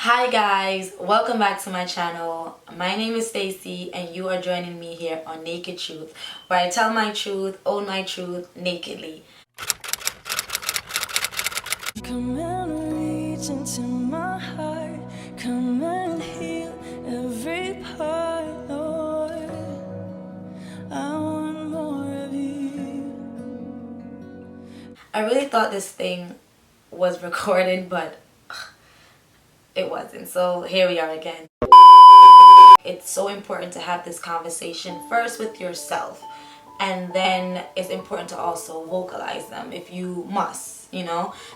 Hi guys, welcome back to my channel. My name is Stacy and you are joining me here on Naked Truth, where I tell my truth, own my truth nakedly. Come and reach into my heart, come and heal every part, Lord. I want more of you. I really thought this thing was recorded, but it wasn't. So here we are again. It's so important to have this conversation first with yourself, and then it's important to also vocalize them if you must,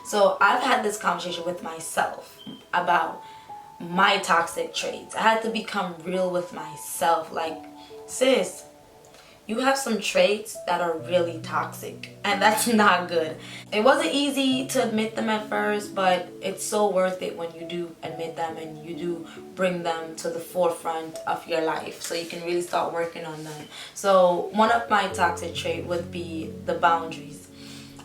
So I've had this conversation with myself about my toxic traits. I had to become real with myself. Like, sis, you have some traits that are really toxic, and that's not good. It wasn't easy to admit them at first, but it's so worth it when you do admit them and you do bring them to the forefront of your life so you can really start working on them. So one of my toxic traits would be the boundaries.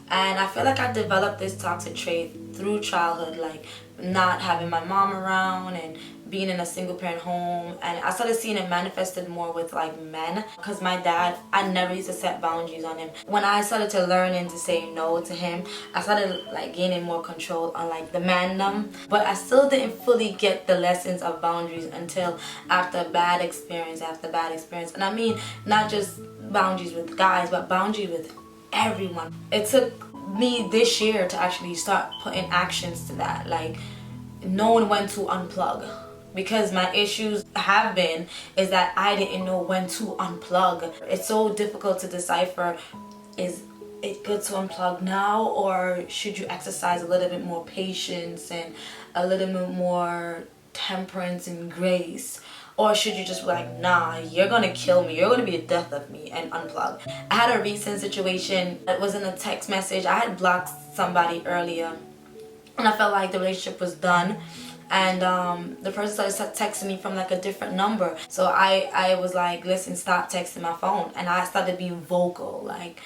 And I feel like I developed this toxic trait through childhood, like not having my mom around and being in a single parent home. And I started seeing it manifested more with like men, because my dad, I never used to set boundaries on him. When I started to learn and to say no to him, I started like gaining more control on like the mandom. But I still didn't fully get the lessons of boundaries until after bad experience after bad experience. And I mean not just boundaries with guys, but boundaries with everyone. It took me this year to actually start putting actions to that, like knowing when to unplug, because my issues have been is that I didn't know when to unplug. It's so difficult to decipher, is it good to unplug now, or should you exercise a little bit more patience and a little bit more temperance and grace? Or should you just be like, nah, you're gonna kill me, you're gonna be the death of me, and unplug? I had a recent situation that was in a text message. I had blocked somebody earlier and I felt like the relationship was done, and the person started texting me from like a different number. So I was like, listen, stop texting my phone. And I started being vocal, like,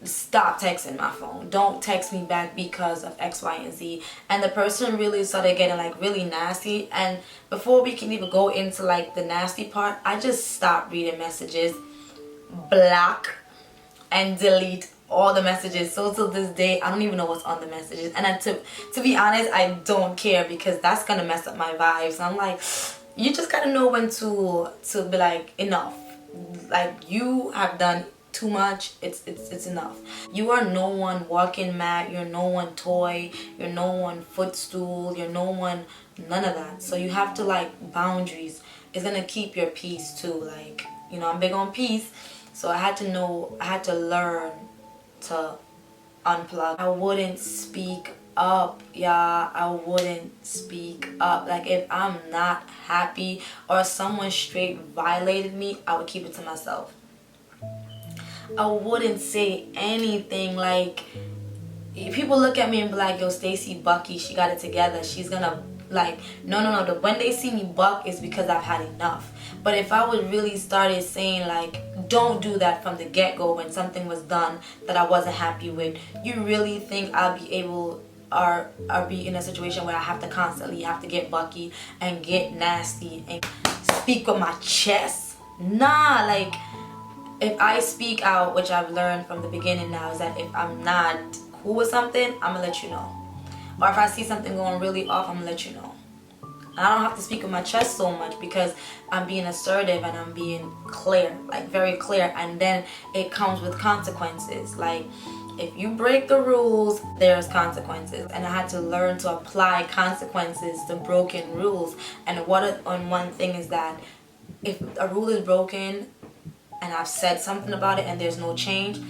stop texting my phone, don't text me back because of X, Y, and Z. And the person really started getting like really nasty, and before we can even go into like the nasty part, I just stopped reading messages, block and delete all the messages. So till this day, I don't even know what's on the messages. And to be honest, I don't care, because that's gonna mess up my vibes. I'm like, you just gotta know when to be like, enough. Like, you have done too much. It's enough. You are no one walking mat, you're no one toy, you're no one footstool, you're no one, none of that. So you have to, like, boundaries is gonna keep your peace too. Like, I'm big on peace. So I had to learn to unplug. I wouldn't speak up, y'all. I wouldn't speak up. Like, if I'm not happy or someone straight violated me, I would keep it to myself. I wouldn't say anything. Like, people look at me and be like, yo, Stacy Bucky, she got it together, she's gonna, like, no. When they see me buck is because I've had enough. But if I would really started saying, like, don't do that from the get-go when something was done that I wasn't happy with, you really think I'll be able or be in a situation where I have to constantly have to get bucky and get nasty and speak with my chest? Nah. Like, if I speak out, which I've learned from the beginning now, is that if I'm not cool with something, I'm gonna let you know. Or if I see something going really off, I'm gonna let you know. And I don't have to speak with my chest so much, because I'm being assertive and I'm being clear, like very clear. And then it comes with consequences. Like, if you break the rules, there's consequences. And I had to learn to apply consequences to broken rules. And one thing is that if a rule is broken and I've said something about it and there's no change,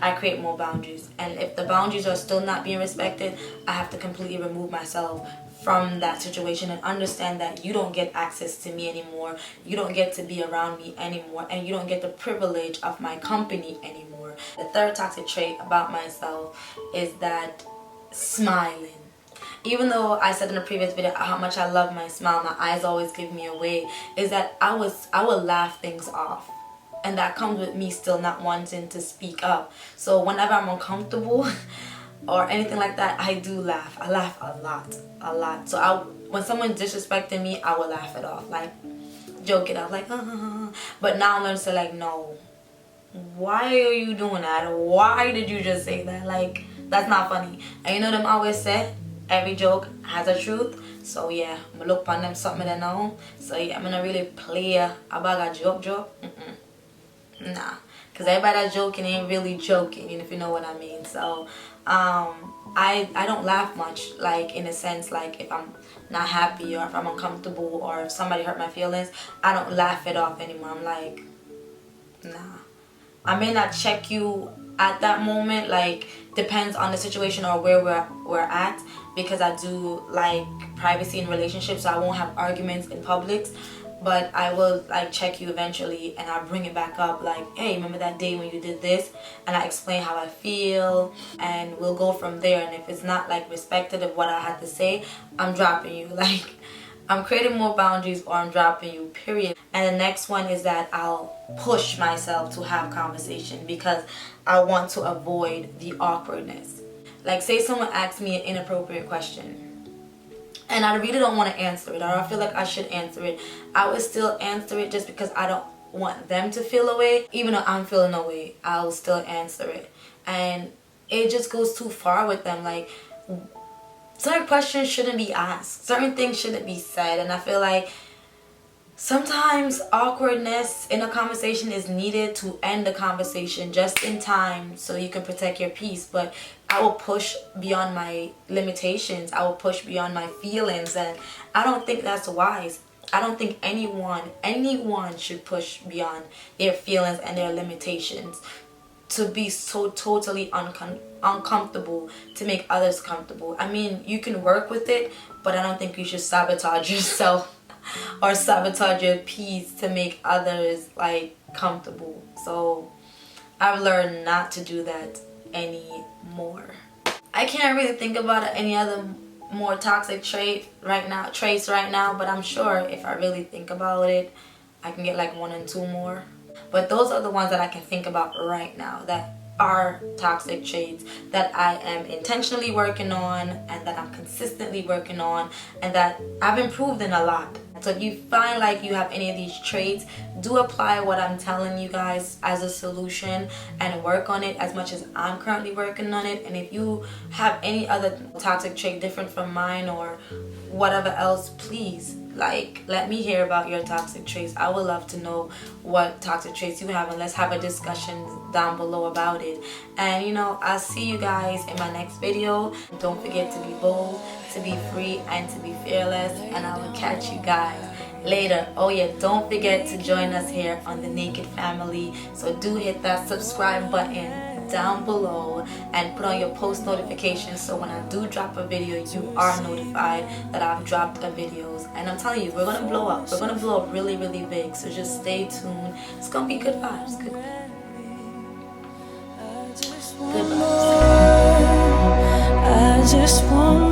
I create more boundaries. And if the boundaries are still not being respected, I have to completely remove myself from that situation and understand that you don't get access to me anymore, you don't get to be around me anymore, and you don't get the privilege of my company anymore. The third toxic trait about myself is that smiling. Even though I said in a previous video how much I love my smile, my eyes always give me away, is that I would laugh things off. And that comes with me still not wanting to speak up. So whenever I'm uncomfortable or anything like that, I do laugh. I laugh a lot. So when someone's disrespecting me, I will laugh it off, like joke it off, like but now I'm learning to like, no, why are you doing that? Why did you just say that? Like, that's not funny. And you know them always say every joke has a truth. So yeah, I'm gonna look upon them something that know. So yeah, I'm gonna really play about a joke. Nah, because everybody that's joking ain't really joking, if you know what I mean. So I don't laugh much, like in a sense, like if I'm not happy or if I'm uncomfortable or if somebody hurt my feelings, I don't laugh it off anymore. I'm like, nah. I may not check you at that moment, like depends on the situation or where we're at, because I do like privacy in relationships, so I won't have arguments in public, but I will like check you eventually and I'll bring it back up, like, hey, remember that day when you did this? And I explain how I feel and we'll go from there. And if it's not like respected of what I had to say, I'm dropping you. Like, I'm creating more boundaries or I'm dropping you, period. And the next one is that I'll push myself to have conversation because I want to avoid the awkwardness. Like, say someone asks me an inappropriate question and I really don't want to answer it, or I feel like I should answer it, I would still answer it just because I don't want them to feel away. Even though I'm feeling away, I'll still answer it. And it just goes too far with them. Like, certain questions shouldn't be asked, certain things shouldn't be said, and I feel like sometimes awkwardness in a conversation is needed to end the conversation just in time so you can protect your peace. But I will push beyond my limitations, I will push beyond my feelings, and I don't think that's wise. I don't think anyone should push beyond their feelings and their limitations to be so totally uncomfortable to make others comfortable. I mean, you can work with it, but I don't think you should sabotage yourself or sabotage your peace to make others like comfortable. So I've learned not to do that anymore. I can't really think about any other more toxic traits right now, but I'm sure if I really think about it, I can get like 1 and 2 more. But those are the ones that I can think about right now that are toxic traits that I am intentionally working on and that I'm consistently working on and that I've improved in a lot. So if you find like you have any of these traits, do apply what I'm telling you guys as a solution and work on it as much as I'm currently working on it. And if you have any other toxic trait different from mine or whatever else, please like let me hear about your toxic traits. I would love to know what toxic traits you have, and let's have a discussion down below about it. And you know, I'll see you guys in my next video. Don't forget to be bold, to be free, and to be fearless, and I will catch you guys later. Oh yeah, don't forget to join us here on the Naked Family. So do hit that subscribe button down below and put on your post notifications so when I do drop a video, you are notified that I've dropped a videos. And I'm telling you, we're gonna blow up. We're gonna blow up really, really big. So just stay tuned. It's gonna be good vibes. Good vibes. I just want